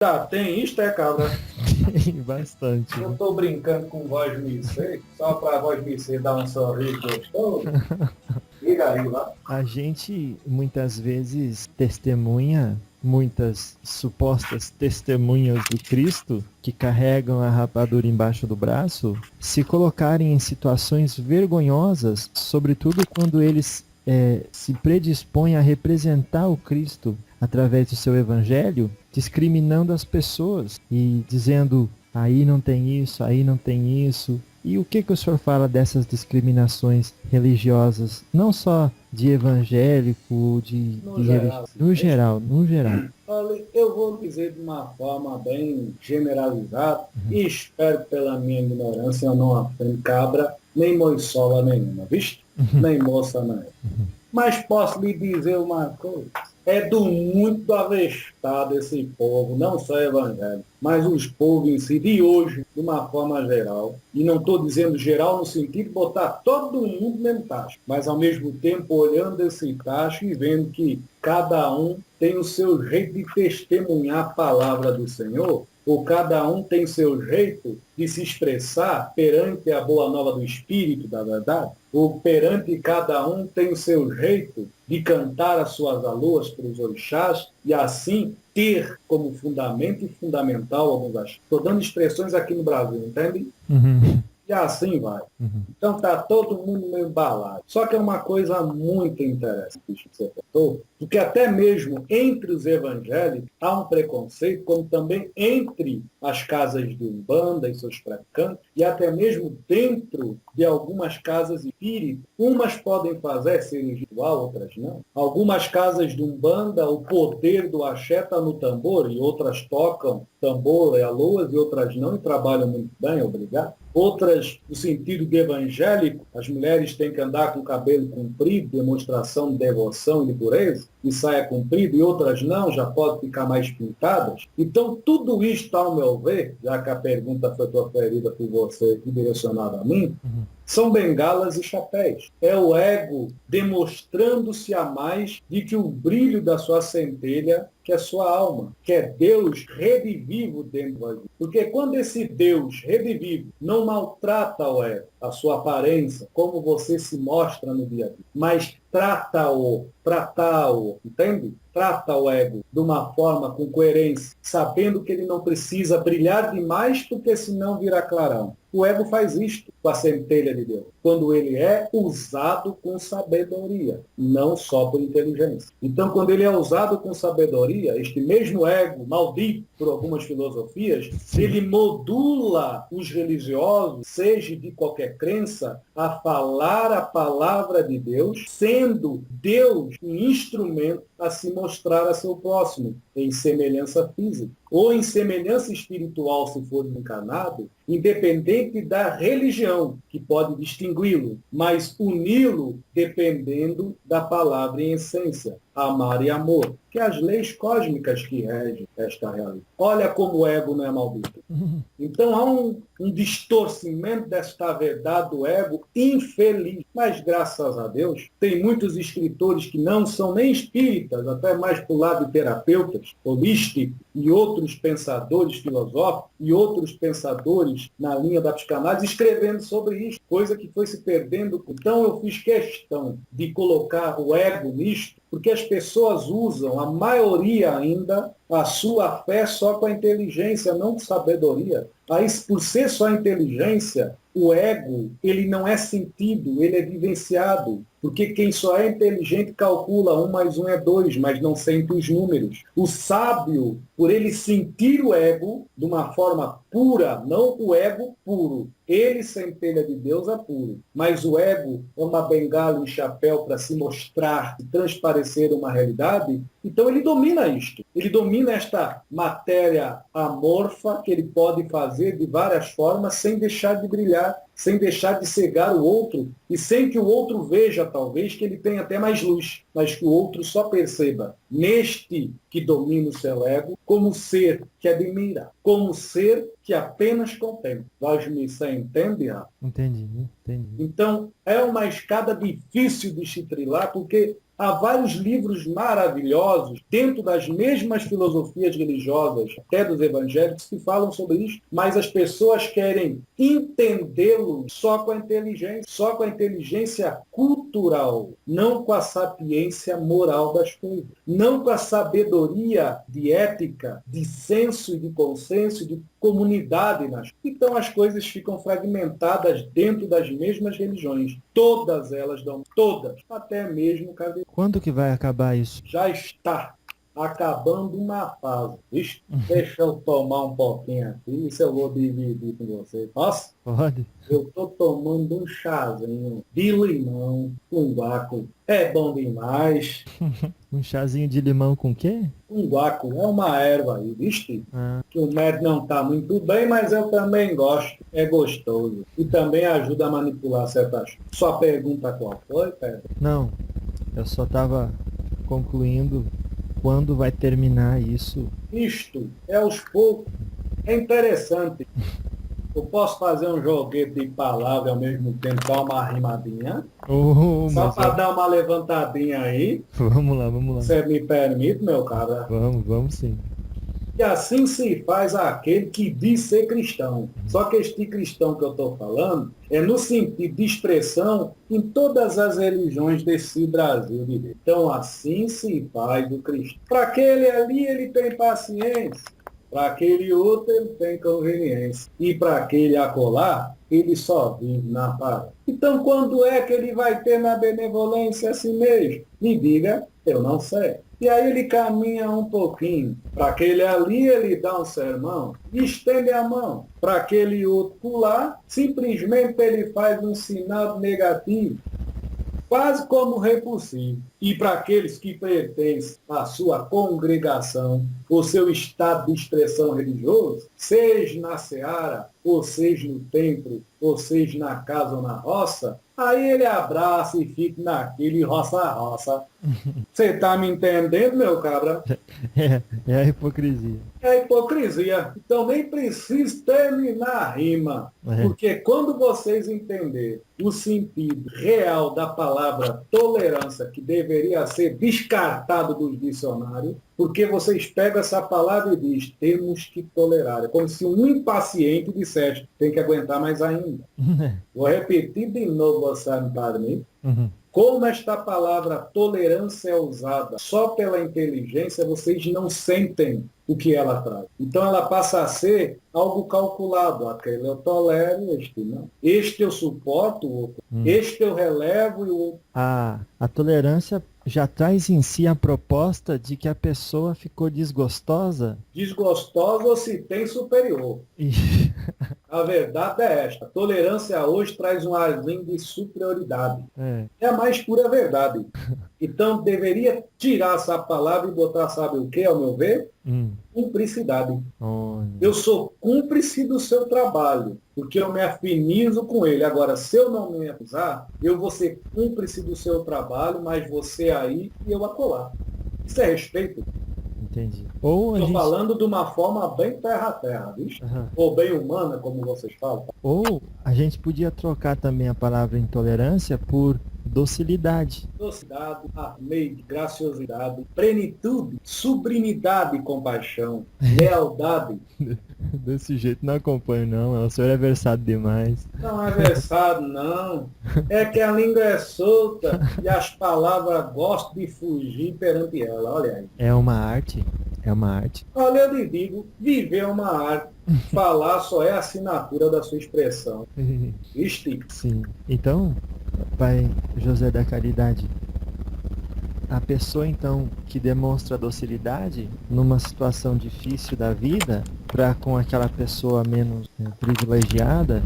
Tá, tem isto, é, cabra? Bastante. Eu tô brincando com voz Missê, só pra voz Missê dar um sorriso gostoso. Liga aí lá. A gente muitas vezes testemunha muitas supostas testemunhas do Cristo que carregam a rapadura embaixo do braço se colocarem em situações vergonhosas, sobretudo quando eles se predispõem a representar o Cristo através do seu evangelho, discriminando as pessoas e dizendo aí não tem isso, aí não tem isso. E o que o senhor fala dessas discriminações religiosas, não só de evangélico, No geral, no geral, no geral? olha, eu vou dizer de uma forma bem generalizada e espero pela minha ignorância eu não aprendo cabra, nem moiçola nenhuma, visto? Nem moça nenhuma. Mas posso lhe dizer uma coisa. É do muito avestado esse povo, não só evangélico, mas os povos em si, de hoje, de uma forma geral. E não estou dizendo geral no sentido de botar todo mundo no mesmo tacho, mas ao mesmo tempo olhando esse tacho e vendo que cada um tem o seu jeito de testemunhar a palavra do Senhor, ou cada um tem seu jeito de se expressar perante a boa nova do Espírito, da verdade, ou perante cada um tem o seu jeito de cantar as suas aloas para os orixás e assim ter como fundamento e fundamental alguns aspectos. Estou dando expressões aqui no Brasil, entende? Uhum, E assim vai. uhum, Então está todo mundo meio embalado. Só que é uma coisa muito interessante que você contou, porque até mesmo entre os evangélicos há um preconceito, como também entre as casas de Umbanda e seus praticantes, e até mesmo dentro de algumas casas espíritas. Umas podem fazer ser ritual, outras não. Algumas casas de Umbanda, o poder do axé está no tambor, e outras tocam tambor e aloas, e outras não, e trabalham muito bem, obrigado. Outras, no sentido de evangélico, as mulheres têm que andar com o cabelo comprido, demonstração de devoção e de pureza, e saia comprida, e outras não, já podem ficar mais pintadas. Então, tudo isto, ao meu ver, já que a pergunta foi proferida por você e direcionada a mim, uhum. são bengalas e chapéus. É o ego demonstrando-se a mais de que o brilho da sua centelha, que é sua alma, que é Deus redivivo dentro de você. Porque quando esse Deus redivivo não maltrata o ego, a sua aparência, como você se mostra no dia a dia, mas trata-o, entende? Trata o ego de uma forma com coerência, sabendo que ele não precisa brilhar demais, porque senão virá clarão. O ego faz isto com a centelha de Deus, quando ele é usado com sabedoria, não só por inteligência. Então, quando ele é usado com sabedoria, este mesmo ego, maldito por algumas filosofias, ele modula os religiosos, seja de qualquer crença, a falar a palavra de Deus, sendo Deus um instrumento a se mostrar a seu próximo, em semelhança física, ou em semelhança espiritual, se for encarnado, independente da religião, que pode distingui-lo, mas uni-lo dependendo da palavra em essência, amar e amor, que é as leis cósmicas que regem esta realidade. Olha como o ego não é maldito. Então há um distorcimento desta verdade do ego infeliz. Mas, graças a Deus, tem muitos escritores que não são nem espíritas, até mais para o lado de terapeutas, holísticos, e outros pensadores filosóficos, e outros pensadores na linha da psicanálise, escrevendo sobre isso, coisa que foi se perdendo. Então eu fiz questão de colocar o ego nisto, porque as pessoas usam, a maioria ainda, a sua fé só com a inteligência, não com sabedoria. Aí, por ser só inteligência, o ego, ele não é sentido, ele é vivenciado. Porque quem só é inteligente calcula 1 mais 1 é 2, mas não sente os números. O sábio, por ele sentir o ego de uma forma pura, não o ego puro. Ele, centelha de Deus, é puro. Mas o ego é uma bengala e um chapéu para se mostrar, se transparecer uma realidade. Então ele domina isto. Ele domina esta matéria amorfa que ele pode fazer de várias formas sem deixar de brilhar, sem deixar de cegar o outro e sem que o outro veja, talvez, que ele tenha até mais luz, mas que o outro só perceba neste que domina o seu ego como ser que admira, como ser que apenas contempla. Vós me entende? Entendi, Entendi. Então, é uma escada difícil de se trilhar, porque há vários livros maravilhosos dentro das mesmas filosofias religiosas, até dos evangélicos, que falam sobre isso, mas as pessoas querem entendê-lo só com a inteligência cultural, não com a sapiência moral das coisas, não com a sabedoria de ética, de senso e de consenso, de comunidade. Então as coisas ficam fragmentadas dentro das mesmas religiões. Todas elas dão, todas, até mesmo o casamento. Quando que vai acabar isso? Já está acabando uma fase. Vixe, deixa eu tomar um pouquinho aqui, isso eu vou dividir com você. Nossa, Pode? eu estou tomando um chazinho de limão com guaco. É bom demais. Um chazinho de limão com o quê? Um guaco é uma erva aí, viste? Ah, Que o médico não está muito bem, mas eu também gosto. É gostoso. E também ajuda a manipular certas coisas. Sua pergunta qual foi, Pedro? não, eu só estava concluindo quando vai terminar isso. Isto é aos poucos. É interessante. Eu posso fazer um joguete de palavras ao mesmo tempo, dar uma rimadinha? Só Mas para dar uma levantadinha aí. vamos lá, vamos lá. Você me permite, meu cara? Vamos sim. E assim se faz aquele que diz ser cristão. Só que este cristão que eu estou falando é no sentido de expressão em todas as religiões desse Brasil de Deus. Então assim se faz o cristão. Para aquele ali ele tem paciência, para aquele outro ele tem conveniência. E para aquele acolá, ele só vive na paz. Então quando é que ele vai ter na benevolência a si mesmo? Me diga, eu não sei. E aí ele caminha um pouquinho. Para aquele ali, ele dá um sermão e estende a mão. Para aquele outro pular, simplesmente ele faz um sinal negativo, quase como repulsivo. E para aqueles que pertencem à sua congregação, o seu estado de expressão religioso, seja na seara, ou seja no templo, ou seja na casa ou na roça, aí ele abraça e fica naquele roça-roça. Você está me entendendo, meu cabra? É a hipocrisia. É hipocrisia. Então nem preciso terminar a rima. É. Porque quando vocês entenderem o sentido real da palavra tolerância, que deveria ser descartado dos dicionários, porque vocês pegam essa palavra e dizem, temos que tolerar. É como se um impaciente dissesse, tem que aguentar mais ainda. Vou repetir de novo, você me permite. Como esta palavra tolerância é usada só pela inteligência, vocês não sentem o que ela traz. Então ela passa a ser algo calculado. Aquele eu tolero, este não. Este eu suporto, o outro. Este eu relevo e o outro. A tolerância já traz em si a proposta de que a pessoa ficou desgostosa. Desgostosa ou se tem superior. E... A verdade é esta. A tolerância hoje traz um arzinho de superioridade. É a mais pura verdade. Então, deveria tirar essa palavra e botar, sabe o que, ao meu ver? Cumplicidade. Eu sou cúmplice do seu trabalho, porque eu me afinizo com ele. Agora, se eu não me afinizar, eu vou ser cúmplice do seu trabalho, mas você aí e eu acolá. Isso é respeito. Entendi. Estou falando de uma forma bem terra-terra, viu? Ou bem humana, como vocês falam. Ou a gente podia trocar também a palavra intolerância por docilidade. Docilidade, armeide, graciosidade, plenitude, sublimidade e compaixão, lealdade. Desse jeito não acompanho não, o senhor é versado demais. Não é versado não, é que a língua é solta e as palavras gostam de fugir perante ela, olha aí. É uma arte, é uma arte. Olha, eu lhe digo, viver é uma arte, falar só é a assinatura da sua expressão. Viste? Sim, então, Pai José da Caridade, a pessoa então que demonstra docilidade numa situação difícil da vida, para com aquela pessoa menos privilegiada,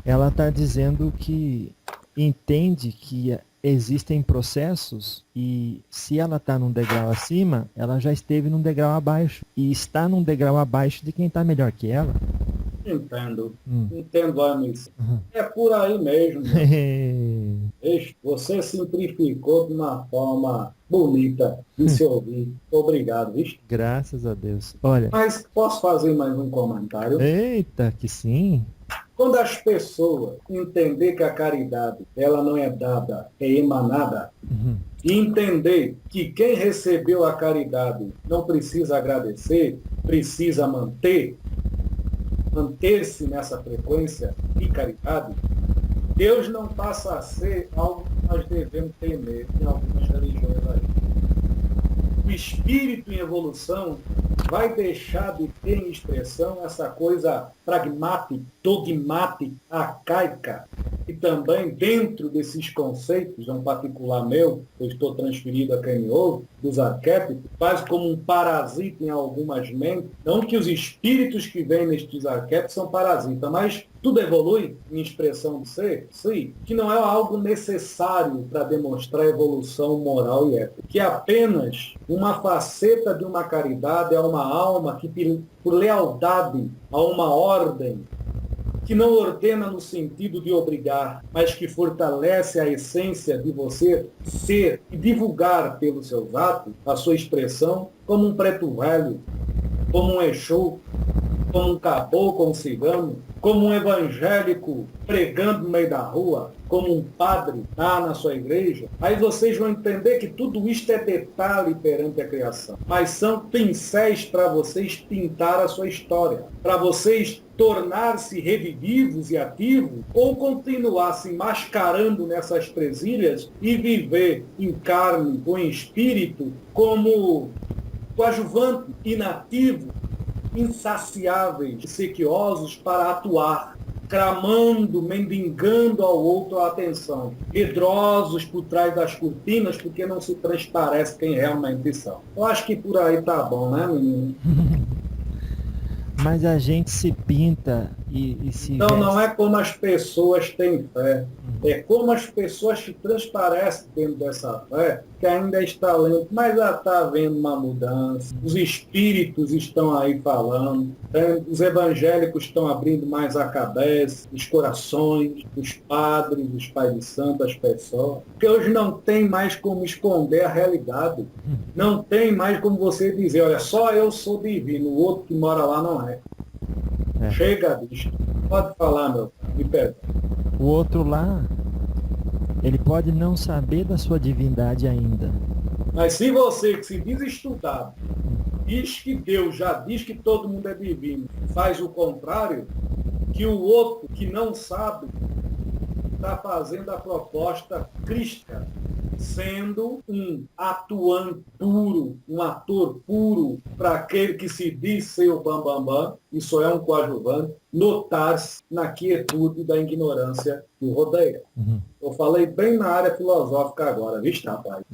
ela está dizendo que entende que existem processos e se ela está num degrau acima, ela já esteve num degrau abaixo e está num degrau abaixo de quem está melhor que ela. Entendo. Entendo, Anis. É por aí mesmo. Você simplificou de uma forma bonita de se ouvir. Obrigado, viu? Graças a Deus. Olha. Mas posso fazer mais um comentário? Eita, que sim. Quando as pessoas entender que a caridade ela não é dada, é emanada, e entender que quem recebeu a caridade não precisa agradecer, precisa manter-se nessa frequência de caridade, Deus não passa a ser algo que nós devemos temer em algumas religiões aí. O espírito em evolução vai deixar de ter em expressão essa coisa pragmática, dogmática, arcaica, e também dentro desses conceitos, um particular meu, eu estou transferido a quem me ouve, dos arquétipos, faz como um parasita em algumas mentes, não que os espíritos que vêm nestes arquétipos são parasitas, mas tudo evolui em expressão de ser, sim, que não é algo necessário para demonstrar evolução moral e ética, que é apenas uma faceta de uma caridade a uma alma que, por lealdade a uma ordem, que não ordena no sentido de obrigar, mas que fortalece a essência de você ser e divulgar pelos seus atos a sua expressão como um preto velho, como um Exu, como um caboclo, como um cigano, como um evangélico pregando no meio da rua, como um padre lá na sua igreja, aí vocês vão entender que tudo isto é detalhe perante a criação. Mas são pincéis para vocês pintar a sua história, para vocês tornar-se revivos e ativos, ou continuar se mascarando nessas presilhas e viver em carne ou em espírito como coadjuvante, inativo, insaciáveis, sequiosos para atuar, clamando, mendigando ao outro a atenção, medrosos por trás das cortinas, porque não se transparece quem realmente são. Eu acho que por aí tá bom, né, menino? Mas a gente se pinta e se... Então não é como as pessoas têm fé, é como as pessoas se transparecem dentro dessa fé, que ainda está lento, mas já está havendo uma mudança. Os espíritos estão aí falando, os evangélicos estão abrindo mais a cabeça, os corações, os padres, os pais de santo, as pessoas, porque hoje não tem mais como esconder a realidade. Não tem mais como você dizer, olha, só eu sou divino, o outro que mora lá não é. Chega disso. Pode falar, meu pai, me perdão. O outro lá, ele pode não saber da sua divindade ainda. Mas se você que se diz estudado, diz que Deus já diz que todo mundo é divino, faz o contrário, que o outro que não sabe está fazendo a proposta cristã, sendo um atuante puro, um ator puro para aquele que se diz ser o bambambam, isso é um coadjuvante, notar-se na quietude da ignorância que o rodeia. Eu falei bem na área filosófica agora, viu, rapaz?